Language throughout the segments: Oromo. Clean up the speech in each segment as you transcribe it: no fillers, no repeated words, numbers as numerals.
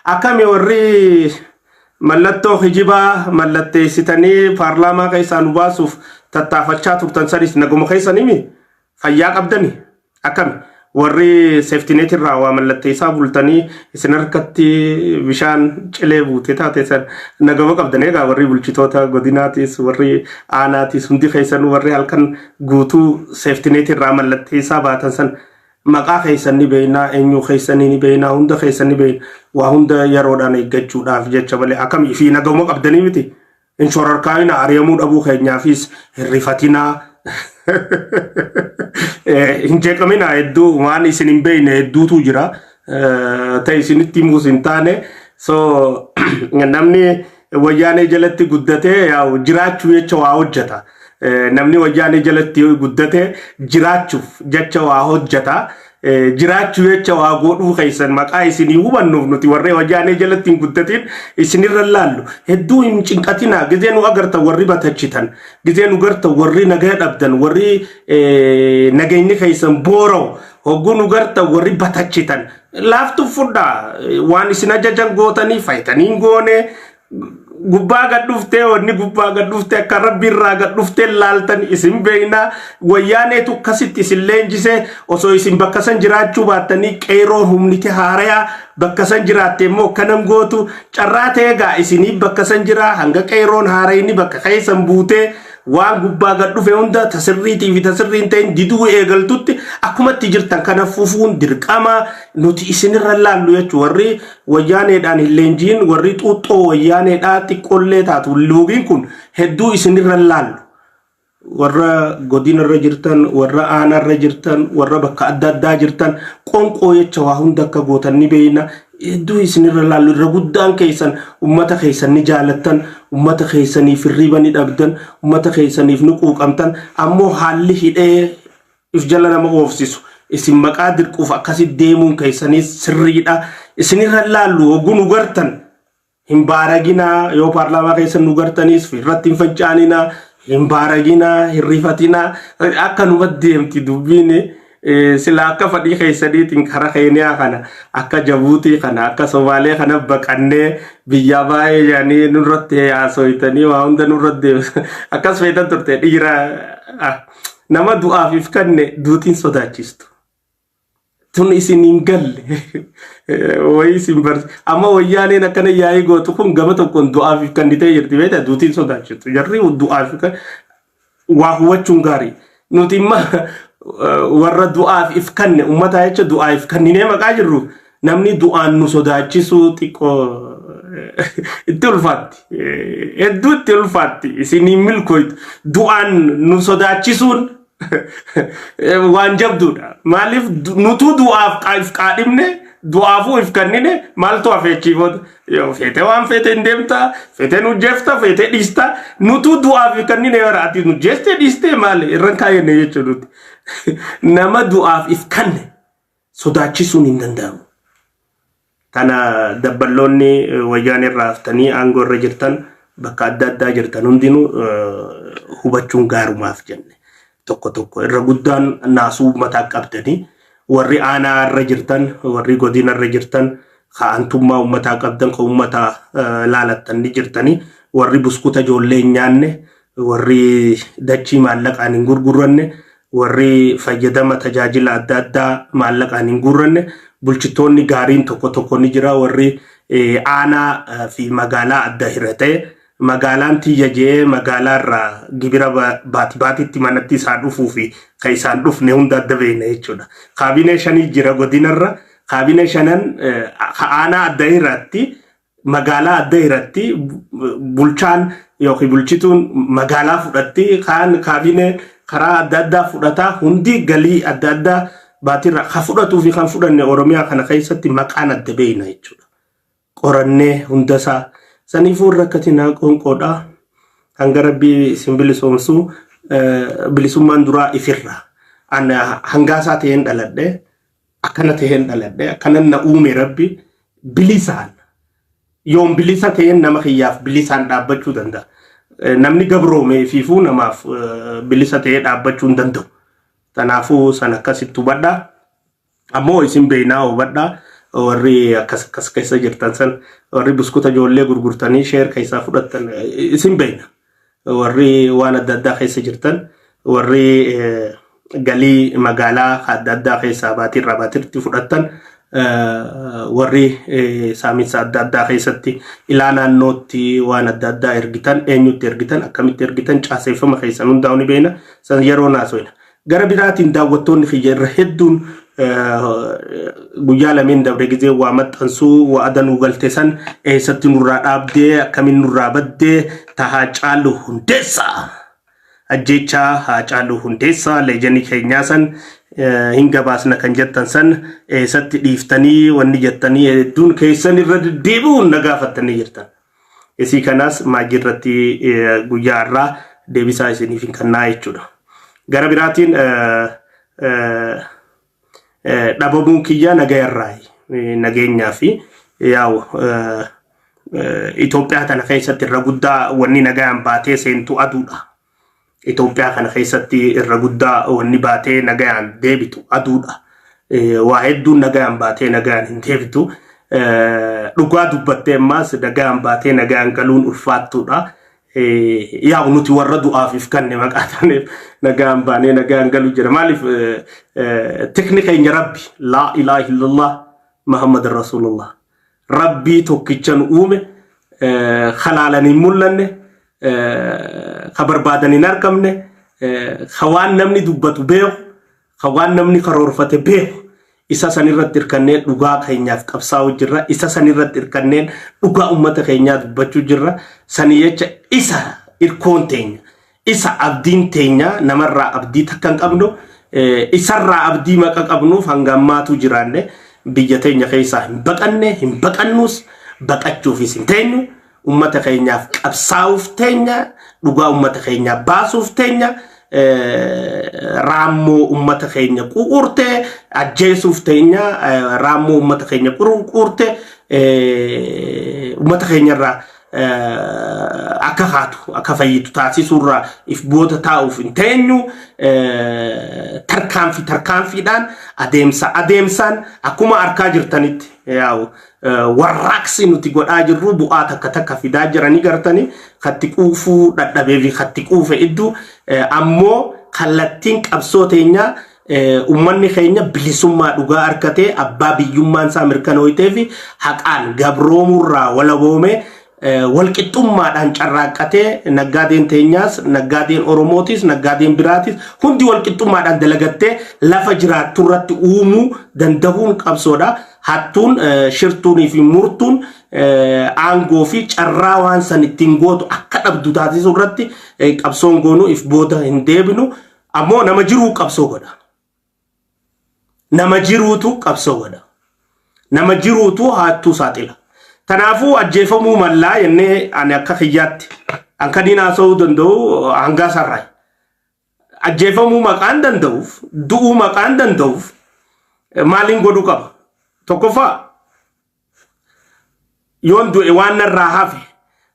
akami warri mallattoo hijibaa mallatteessitanii paarlaamaa keessaan baasuuf tattaafachaa turtan sadis naguma keessanimi fayyaa qabdani akami warri safety net irraa waa mallatteessaa bultanii isin harkatti bishaan cilee buute taate san nagama qabdan egaa warri bulchitoota godinaatis warri aanaatis hundi keessan warri halkan guutuu safety net irraa mallatteessaa baatan san maqaa keessanii beeyna eenyu keessanii beeyna hunda keessanii beeyna waa hunda yeroodhaan eeggachuudhaaf jecha malee akkamii fi nagama qabdanii miti inshorarkaayina ari'amuu dhabuu keenyaafis hirrifatinaa hinjeeqamina hedduu waan isin hin beeyne hedduutu jira ta'e isinitti himuus hin taane so namni wayyaanee jalatti guddatee yaa'u jiraachuu jecha waa hojjeta namni wayyaanee jalatti guddate jiraachuuf jecha waa hojjeta jiraachuu jecha waa godhuu keessan maqaa isinii hubannuuf nuti warree wayyaanee jalatti hin guddatin isinirra laallu hedduu hin cinqatina gizee nu agarta warri batachitan gizee nu garta warri nagaa dhabdan warri nageenyi keessan boora'u hogguu nu garta warri batachitan laaftu fudha waan isin ajajan gootanii faytanii goone gubbaa gadhuftee wanni gubbaa gadhuftee akka rabbi irraa gadhuftee laaltan isin beeyna wayyaaneetu akkasitti isin leenjisee osoo isin bakka san jiraachuu baattanii qeeroon humniti haarayaa bakka san jiraatte immoo kanam gootu carraa ta'eegaa isinii bakka san jiraa hanga qeeroon haarayni bakka keessan buutee waan gubbaa gadhufe hunda tasirriitii fi tasirriin ta'in diduu eegaltutti akkumatti jirtan kana fufuun dirqama nuti isinirra laallu jechuu warri wayyaaneedhaan hin leenjiin warri xuuxxoo wayyaaneedhaa xiqqollee taatu luugiin kun hedduu isinirra laallu warra godinarra jirtan warra aanarra jirtan warra bakka adda addaa jirtan qonqoo jecha waa hunda akka gootan ni beeyna hedduu isinirra laallu irra guddaan keessan ummata keessan ni jaalattan ummata keessaniif hirriba ni dhabdan ummata keessaniif ni quuqamtan ammoo haalli hidhee if jala nama oofsisu isin maqaa dirquuf akkasitti deemuun keessanii sirriidha isinirra laallu hogguu nu gartan hin baaraginaa yoo paarlaamaa keessan nu gartaniis irratti hin faccaaninaa hin baaraginaa hin rifatinaa akka numatti deemti dubbiin sila akka fadhii keessaniitiin kara keeniyaa kana akka jabuutii kana akka somaalee kana baqannee biyya baay'ee yaanii nurratti haasoytanii waa hunda nurratti akkas feetan turte dhiira nama du'aaf if kanne duutiin sodaachistu tun isin hin galle wayi isin barsi amma wayyaaneen akkana yaa'ii gootu kun gama tokkoon du'aaf if kannitee jirti beektaa duutiin sodaachistu jarri du'aaf waa hubachuun gaarii nuti imma warra du'aaf if kanne ummata jecha du'aaf kanninee maqaa jirru namni du'aan nu sodaachisu xiqqoo itti ulfaatti hedduu itti ulfaatti isinii milkooytu du'aan nu sodaachisuun waan jabduudha maaliif nutu du'aaf if qaadhimne du'aafuu if kannine maaltu afeechiifota yoo feete waan feete hin deemtaa feete nu jeefta feete dhiista nutu du'aaf if kannine yoo raati nu jeeste dhiiste maali irran kaayenne jechuudha nuti nama du'aaf if kanne sodaachisuun hin danda'amu. Kana dabballoonni wayyaanee irraa haftanii aangoo irra jirtan bakka adda addaa jirtan hundinuu hubachuun gaarumaaf jenne tokko tokko irra guddaan naasuu mataa qabdanii warri aanaa irra jirtan warri godina irra jirtan ka'antummaa ummataa qabdan ka ummataa laalattan ni jirtanii warri buskuta ijoollee hin nyaanne warri dachii maallaqaan hin gurguranne warri fayyadama tajaajila adda addaa maallaqaan hin gurguranne bulchitoonni gaariin tokko tokko ni jira warri aanaa fi magaalaa adda hirate magaalaan tiyya jee magaalaa irraa gibira baatitti manatti isaa dhufuu fi kan isaan dhufne hunda adda beekna jechuudha. Kaabinee shanii jira godinarra kaabinee shanan aanaa adda hiratti magaalaa adda hiratti bulchaan yookiin bulchituun magaalaa fudhatti kaan kaabinee karaa adda addaa fudhataa hundi galii adda addaa baatirra ka fudhatuu fi kan fudhanne Oromiyaa kana keessatti maqaan adda beekna jechuudha. Qorannee hundasaa saniifuu rakkatinaa qonqoodha hanga rabbii isin bilisoomsu bilisummaan duraa ifirra ana hangaasaa ta'een dhaladhe akkana ta'een dhaladhe akkana na uume rabbi bilisaan yoom bilisa ta'een nama kiyyaaf bilisaan dhaabbachuu danda'a. Namni gabroome fiifuu namaaf bilisa ta'ee dhaabbachuu hin danda'u. Tanaafuu san akkasitti hubadhaa ammoo isin beeknaa hubadhaa warri akkas keessa jirtan san warri buskuta ijoollee gurgurtanii sheer keessa fudhatan isin beeyna warri waan adda addaa keessa jirtan warri galii magaalaa adda addaa keessa baatirra baatirti fudhatan warri saaminsa adda addaa keessatti ilaa naannootti waan adda addaa ergitan eenyutti ergitan akkamitti ergitan caaseeffama keessa hundaa'u ni beeyna san yeroo naasoina gara biraatiin daawwattoonni xiyyeerra hedduun guyyaa lameen dabre gizee waa maxxansuu waa adanuu galte san eessatti nurraa dhaabdee akkamiin nurraa baddee tahaa caalu hundeessaa ajjechaa haa caalu hundeessaa leejanii keenyaa san hinga baasna kan jettan san eessatti dhiiftanii wanni jettanii hedduun keessan irra deebi'uun nagaafattanii jirtan isii kanaas maajirratti guyyaa irraa deebisaa isiniif hin kannaa jechuudha gara biraatiin dhabamuun kiyya nageenyaa fi yaa'u Itoophiyaa kana keessatti irra guddaa wanni nagaan baatee seentu aduudha. Itoophiyaa kana keessatti irra guddaa wanni baatee nagaan deebitu aduudha. Waa hedduun nagaan baatee nagaan hin deebitu. Dhugaa dubbattee ammaas nagaan baatee nagaan galuun ulfaattuudha. Yaa nuti warra du'aafif kanne maqaataneef nagaan baanee nagaan galu jira maaliif teknikeenya rabbi la ilaha illallah muhammad rasulullah rabbi tokkichan uume khalaalanii mul'anne khabarbaadanii argamne khawaan namni dubbatu beeku khawaan namni karoorfate beeku isa sanirratti irkanneen dhugaa keenyaaf qabsaa'u jirra isa sanirratti irkanneen dhugaa ummata keenyaa dubbachuu jirra sani jecha isa irkoon teenya isa abdiin teenya namarraa abdii takkan qabnu isarraa abdii maqa qabnuuf hangammaatu jiraanne biyya teenya keessaa hin baqannus baqachuufis hin teenyu ummata keenyaaf qabsaa'uuf teenya dhugaa ummata keenyaa baasuuf teenya raammoo ummata keenya quurte ajjeesuuf teenya raammoo ummata keenya quurte ummata keenyarraa akka haatu akka fayyitu taasisuurraa if booda taa'uuf hin teenyu tarkaanfiidhaan adeemsaan akkuma arkaa jirtanitti yaa'u warraaqsi nuti godhaa jirru bu'aa takka fidaa jiranii gartanii khatti quufuu dadhabee fi khatti quufe iddoo ammoo kallattiin qabsoo teenyaa ummanni keenya bilisummaa dhugaa arkatee abbaa biyyummaan isaa mirkanooytee fi haqaan gabroomurraa walaboomee walqixxummaadhaan carraaqqatee naggaadeen teenyaas naggaadeen oromootis naggaadeen biraatis hundi walqixxummaadhaan dalagattee lafa jiraattu irratti uumuu dandahuun qabsoodha hattuun shirtuunii fi murtuun aangoo fi carraa waan san ittiin gootu akka dhabdu taasisuu irratti qabsoon goonuu if booda hin deebinu ammoo nama jiruu qabsoo godha nama jiruutu qabsoo godha nama jiruutu hattuu saaxila tanaafu ajjeefamuu mallaa yennee ani akka kiyyaatti anka dinaasa'uu danda'u hangaa sarraay ajjeefamuu maqaan danda'uuf du'uu maqaan danda'uuf maaliin godhuu qaba tokkoffaa yoon du'e waan narraa hafe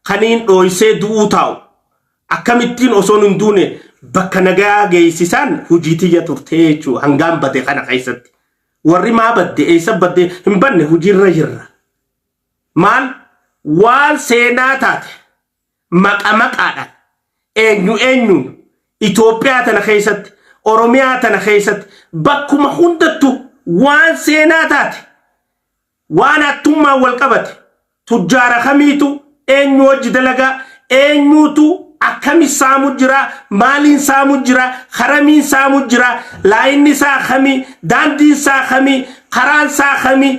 kaniin dhooysee du'uu taa'u akkamittiin osoon hin duune bakka nagaa geessisaan hujii tiyya turtee jechuu hangaan bade kana keessatti warri maa badde eessa badde hin banne hujiirra jirra maal waan seenaa taate maqaadhaan eenyuun Itoophiyaa tana keessatti Oromiyaa tana keessatti bakkuma hundattu waan seenaa taate waan attummaan wal qabate tujjaara kamiitu eenyu wajji dalagaa eenyuutu akkami saamu jira maaliin saamu jira haramiin saamu jira laayinni isaa kami daandiin isaa kami karaan isaa kami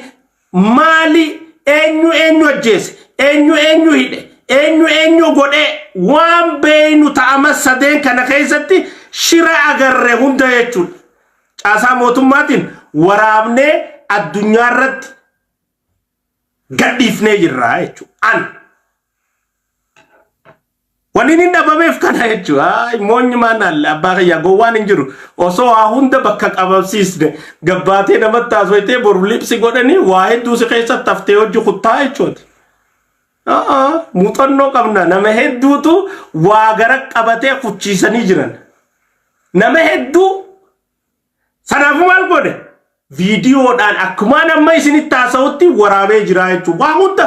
maali eenyu ajjeese eenyu hidhe eenyu godhe waan beeynu ta'ama sadeen kana keessatti shira agarre hunda jechuudha caasaa mootummaatiin waraabnee addunyaa irratti gadhiifnee jirra jechuudha waliin hin dhabameef kana jechuudha moonyi maanalle abbaa kiyya gowwaan hin jiru osoo hunda bakka qabamsiisne gabbaatee namatti taasifamtee boru lipsi godhanii waa hedduu si keessatti taftee hojii kuttaa jechuudha muuxannoo qabna nama hedduutu waa gara qabatee kuchiisanii jiran nama hedduu sanaafu maal godhe viidiyoodhaan akkuma nama isinitti haasa'utti waraabee jira jechuudha. Waa hunda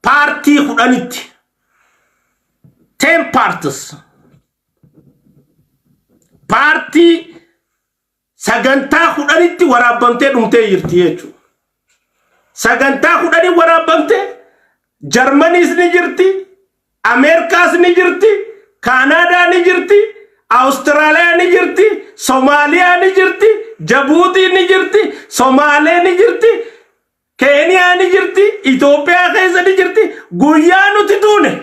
paartii kudhanitti 10 parties paartii sagantaa kudhanitti waraabamtee dhumtee jirti jechuudha. Sagantaa kudhanii waraabamtee Jarmaniis ni jirti, Ameerikaas ni jirti, Kaanaadaa ni jirti, Awustiraaliyaa ni jirti, Soomaaliyaa ni jirti, Jabuutii ni jirti, Somaalee ni jirti, Keeniyaa ni jirti, Itoophiyaa keessa ni jirti. Guyyaa nuti duune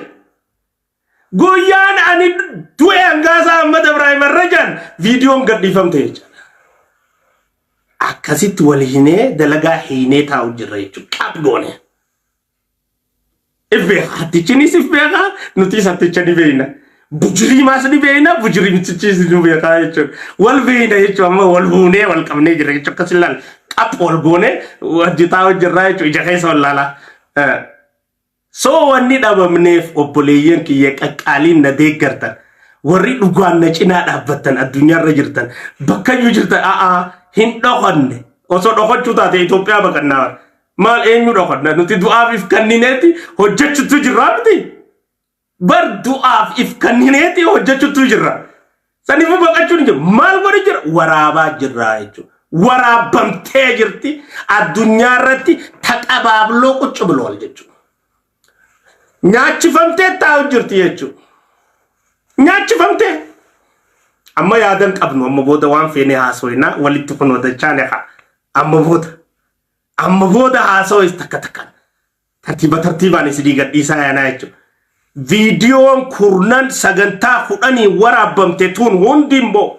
guyyaan ani du'e Hangaasaa Ahmad Ibrahim Arrajaan viidiyoon gadhiifamte jechuudha. Akkasitti wal hinee dalagaa hiinee taa'u jirra jechuudha. Qaab goone. Hatichinis ifbeeka nuti haticha ni beeyna. Bujirii maas ni beeyna, bujirii mitichis ni beeka jechuudha. Wal beeyna jechuudha, amma wal buunee wal qabnee jirra jechuudha. Akkas ilaal qap wal goone wajji taa'u jirra jechuudha. Ija keessa wal laala. So wanni dhabamneef obboleeyyan kiyya qaqqaaliin na deeggartan warri dhugaan na cinaa dhaabbattan addunyaarra jirtan bakka iyyuu jirtan hin dhoqonne osoo dhoqochuu taate Itoophiyaa baqannaa maal eenyu dhoqonna nuti du'aaf if kannineeti hojjechuutu jirra miti bar du'aaf if kannineeti hojjechuutu jirra saniifuu baqachuun jiru maal godhi jira waraabaa jirra jechuudha waraabamtee jirti addunyaarratti taqabaabloo quccu bilool jechuudha. Nyaachifamtee taa'u jirti jechuudha. Nyaachifamtee. Amma yaadan qabnu amma booda waan feene haasoyna walitti kun wadachaan eqa. Amma booda haasoyis takka takkaan. Tartiibaan isidii gadhiisaa yaanaa jechuudha. Viidiyoon kurnan sagantaa kudhanii waraabamte tun hundi immoo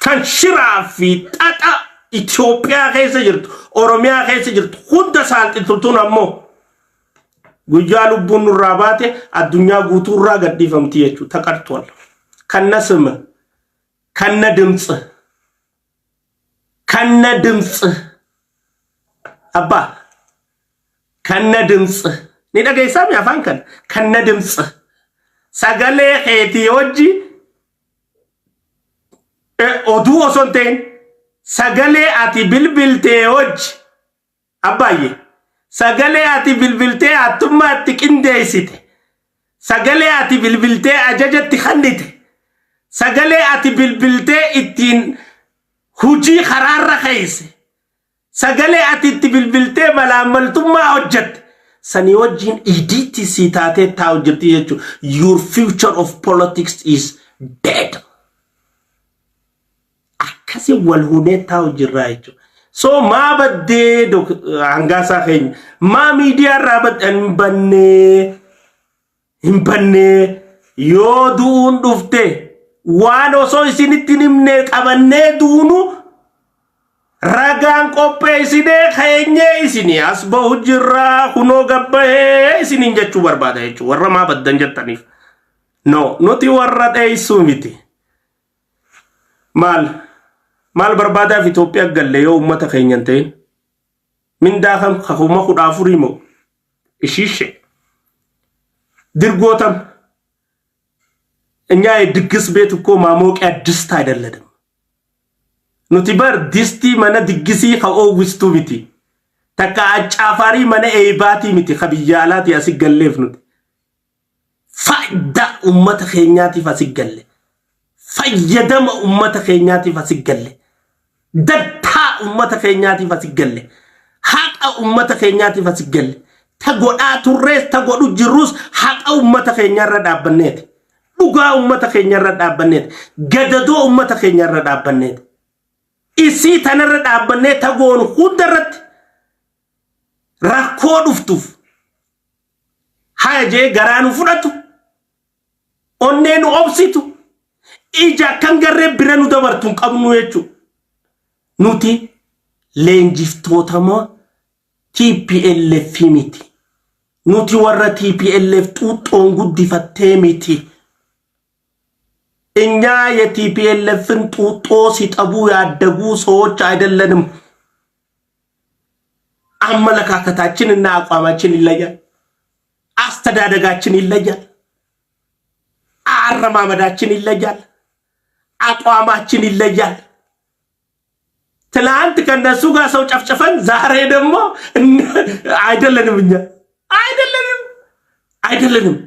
kan shiraa fi xaxa Itoophiyaa keessa jirtu, Oromiyaa keessa jirtu hunda saalxitu tun ammoo guyyaa lubbuun nurraa baate addunyaa guutuurraa gadhiifamti jechuudha taqartool kanna sima kanna dimtsi abba kanna dimtsi ni dhageessaa mi afaan kanna dimtsi sagalee keetii hojii oduu osoo hin ta'in sagalee ati bilbiltee hojii abbaayye sagalee ati bilbiltee attummaatti qindeessite sagalee ati bilbiltee ajajatti kennite sagalee ati bilbiltee ittiin hujii karaarra keeyse sagalee ati itti bilbiltee malaamaltummaa hojjette sanii wajjiin idiitti sii taatee taa'u jirti jechuudha. Your future of politics is dead. Akkasii wal hunee taa'u jirra jechuudha. So ma badde Hangaasaa keenya ma media rabat himbanne yoo duun dhufte waan osoo isinitti himne qabannee duunu ragaan qopheessinee keenyee isinii as bahu jirra kunoo gabbahee isiniin jechuu barbaada jechuudha warra ma baddan jettaniif no nuti warra dheessuu miti maal barbaadaaf Itoophiyaa galle yoo ummata keenyan ta'in mindaa kan kakuma kudhaafurii moo ishiishe dirgootam እኛ የድግስ ቤት እኮ ማሞቂያ ድስት አይደለም nuti bar disti mana diggisi ከኦውስቱ miti takka አጫፋሪ mana eebaati miti khabiyaalaati asiggalleef nuti faayda ummata keenyaatiif asiggalle fayyadama ummata keenyaatiif asiggalle datta ummata keenyaatiif asiggalle haqa ummata keenyaatiif asiggalle ta godhaa turrees ta godhu jirrus haqa ummata keenyarra dhaabbanneeti dhugaa ummata keenyarra dhaabbanneeti gadadoo ummata keenyarra dhaabbanneeti isii tanarra dhaabbannee ta goonu hundarratti rakkoo dhuftuuf haajee garaanu fudhatu onneenu obsitu ija kan garree bira nu dabartuun qabnu jechuudha nuti leenjiftootama TPLF miti nuti warra TPLF xuuxoon guddifattee miti እኛ የቲፒኤልኤፍን ጡጦ ሲጠቡ ያደጉ ሰዎች አይደለንም አመለካከታችንና አቋማችን ይለያል አስተዳደጋችን ይለያል አረማመዳችን ይለያል አቋማችን ይለያል ትላንት ከነሱ ጋር ሰው ጨፍጨፈን ዛሬ ደግሞ አይደለንም እኛ አይደለንም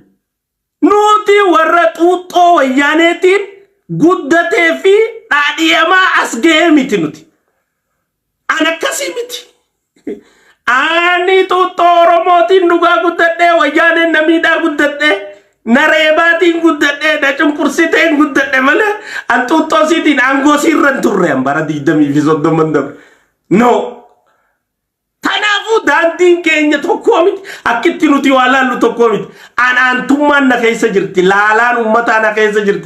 ኑቲ ወረጡጦ ወያኔቲን ጉደቴ ፊ ዳዲየማ አስገሚት ኑቲ አነከሲሚት አኒ ጡጦ ኦሮሞቲን ዱጋ ጉደቴ ወያኔ ነሚዳ ጉደቴ ነሬባቲን ጉደቴ ደጭንቁርሲቴን ጉደቴ መለ አንጡጦ ሲቲን አንጎ ሲረን ቱሬም ባራዲ ደሚ ቪዞ ደመንደም ኖ ታናፉ ዳንቲን ኬኛ ቶኮሚት አክቲ ኑቲ ዋላሉ ቶኮሚት አንቱማን ነከይሰ ጅርቲ ላላን ኡመታ ነከይሰ ጅርቲ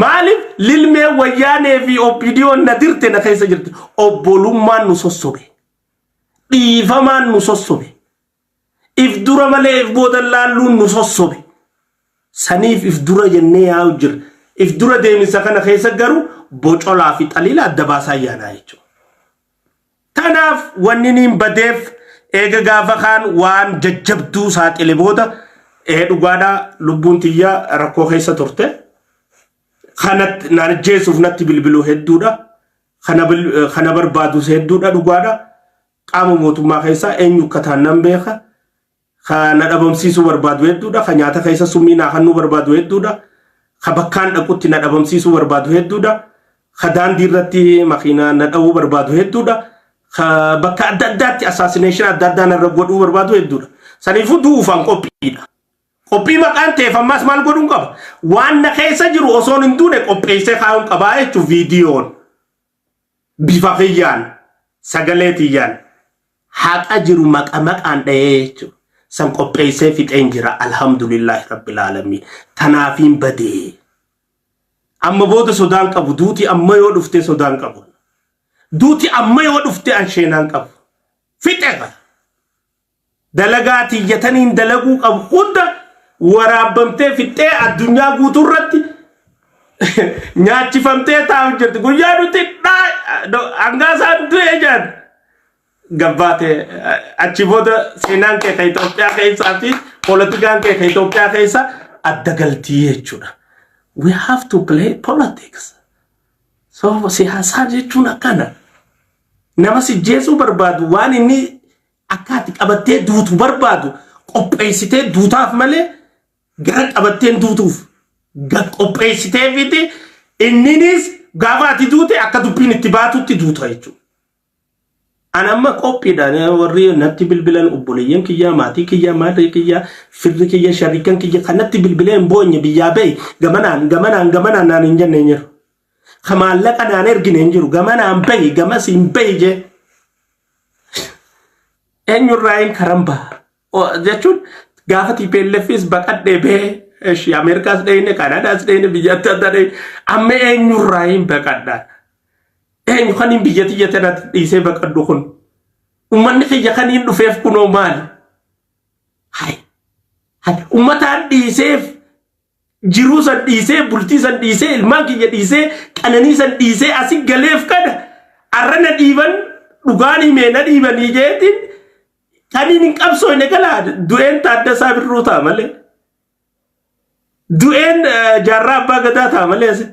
ማሊፍ ሊልሜ ወያኔ ቪ ኦፒዲዮ ነድርቴ ነከይሰ ጅርቲ ኦቦሉማን ኑሶሶቤ ዲፈማን ኑሶሶቤ ኢፍዱረ መለ ኢፍቦደላሉ ኑሶሶቤ ሰኒፍ ኢፍዱረ የኔ ያው ጅር ኢፍዱረ ደሚሰ ከነ ከይሰ ገሩ ቦጮላ ፊ ጠሊላ አደባሳያ ናይቸው ተናፍ ወንኒን በደፍ ኤገ ጋፈኻን ዋን ጀጀብዱ ሳጥሌ ቦዳ ዱጋዳ ሉቡንቲያ ረኮ ከይሰ ቱርቴ خنت نرجس وفنت بالبلو هدودا خنبر بادوس هدودا دوغادا قامو موتو ما خيسا انيو كتانم بيخا خنا دبم سيسو بربادو هدودا خنياتا خيسا سمينا خنو بربادو هدودا خبكان دكوتي ندبم سيسو بربادو هدودا خدان ديرتي مخينا ندو بربادو هدودا خبكا ددات اساسينيشن ددان رغودو بربادو هدودا سنيفو دو فان كوبيدا Kopi makan te famas mal godung kab. Wan na kaysa jiru oson indune kopi se kaun kabae tu video. Bifakiyan, sagaletiyan. Hata jiru makamak ande tu. Sang kopi se fit enjira alhamdulillah rabbil alamin. Tanafin bade. Amma bodo Sudan kabu duti amma yo dufte Sudan kabu. Duti amma yo dufte anshenan kabu. Fitega. Dalagati yatanin dalagu kabu khunda. waraabamtee fittee addunyaa guutuurratti nyaachifamtee taa'u jirti guyyaa nuti hangaasaan du'e jaan gabbaate achi booda seenaan kee kan Itoophiyaa keessaa fi poolitikaan kee kan Itoophiyaa keessa adda galtii jechuudha. We have to play politics. So siyaasaa jechuun akkana nama si jeesuu barbaadu waan inni akkaati qabattee duutu barbaadu qopheessitee duutaaf malee gara qabateen duutuuf qopheessitee fiti inninis gaafa ati duute akka dubbiin itti baatutti duuta jechuudha. Anamma qophiidhaan warri natti bilbilan obboleeyyan kiyyaa maatii kiyyaa maatii kiyyaa firri kiyya shariikan kiyya kanatti bilbileen boonye biyyaa ba'i gamanaan naan hin jenne hin jiru. Kamaallaqa naan ergine hin jiru gamanaan ba'i gamas hin ba'i jee. Eenyurraa hin karambaa jechuun gaafa TPLFis baqadhee bee eshi Ameerikaas dhayne Kanaadaas dhayne biyyatti adda dhayne amma eenyurraa hin baqadhaa eenyu kan hin biyyatti jettanatti dhiisee baqadhu kun ummanni kiyya kan hin dhufeef kunoo maali hay ummataan dhiiseef jiruu san dhiisee bultii san dhiisee ilmaan kiyya dhiisee qananii san dhiisee asi galeef kana arrana dhiiban dhugaan himee na dhiibanii jeetiin Kanin qabso ine kala duen Taaddasaa Birruu ta male duen Jaarraa Abbaa Gadaa ta male asit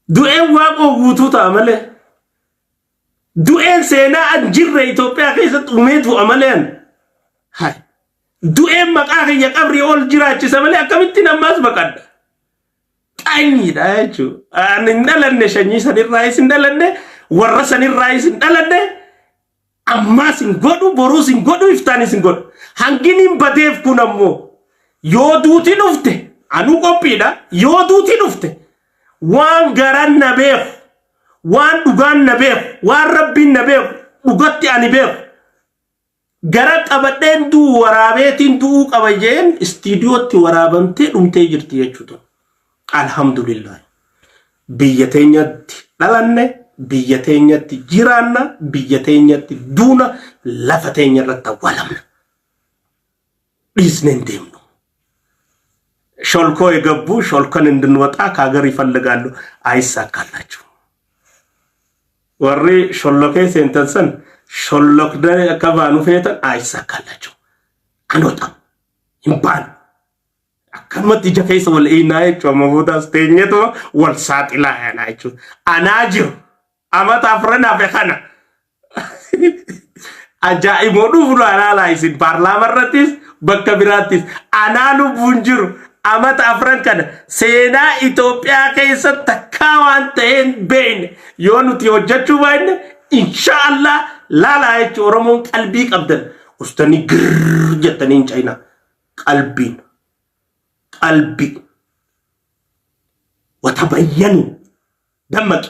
duen Waaqoo Guutuu ta male duen seenaa anjirre Itoophiyaa keessatti uumeetu amaleen hay duen maqaa kiyya qabri ol jiraachisa male akkamitti nammas baqadda qaanyiidha jechuudha ani ndalanne shanyii sanirraa isin dhalanne warra sanirraa isin dhalanne amma sin godu boru sin godu iftani sin godu hanginin badeef kun ammo yoo duuti dhufte anu qophiidha yoo duuti dhufte waan garan na beeku waan dhugaan na beeku waan rabbiin na beeku dhugatti ani beeku gara qabadheen duu waraabeetiin duu qabayeen istiidiyootti waraabamtee dhumtee jirti jechuudha. Alhamdulillah biyya teenyatti dhalanne biyya teenyatti jiraanna biyya teenyatti duuna lafa teenya irratti walamna dhiisneen deemnu ሾልኮ የገቡ ሾልከን እንድንወጣ ከሀገር ይፈልጋሉ አይሳካላችሁ ወሬ ሾሎከ ሴንተንሰን ሾሎክ ከባኑ ፌተን አይሳካላችሁ አንወጣም ይባል አከመት ጀከይስ ወልኢናይ ጮመቦታ ስቴኘቶ ወልሳጥላ ያናችሁ አናጅር أما تفرنا في خنا أجائب مودو أنا لا يصير برلمان رتيس بكبراتيس أنا لو بنجر أما تفرن كنا سينا إثيوبيا كيس تكاوان تين بين يونو تيوجتشو بين إن شاء الله لا يجورمون قلبي أبدا استني جر جتني جاينا قلبي وتبين دمك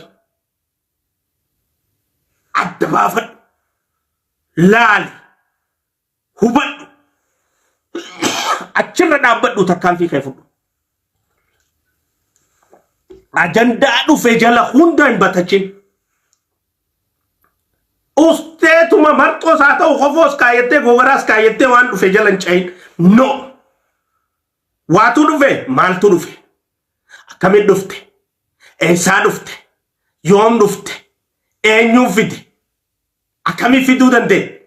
الدبافة لالي هبط أجرنا نابد وتكان في كيف أجندا في جل خوندان بتشين أستيتما مرتو ساتو خفوس كايته غوراس كايته وان في جلن شين نو واتو دفه مالتو دفه كمي دفته إنسان دفته يوم دفته أنيو فيدي أكمي فيدو دنده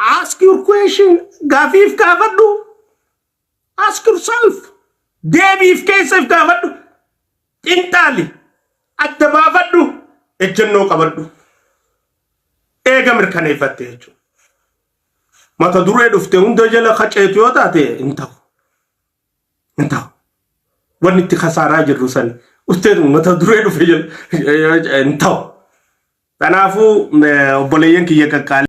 ask your question gafif kafadu ask yourself debif kesef kafadu intali attabafadu ejjenno qabadu ega mirkane fattechu mata dure dufte unda jala khachetu yotate intaw wani ti khasara jirrusan usted mata dure dufe intaw tanafu boleyen ki yaka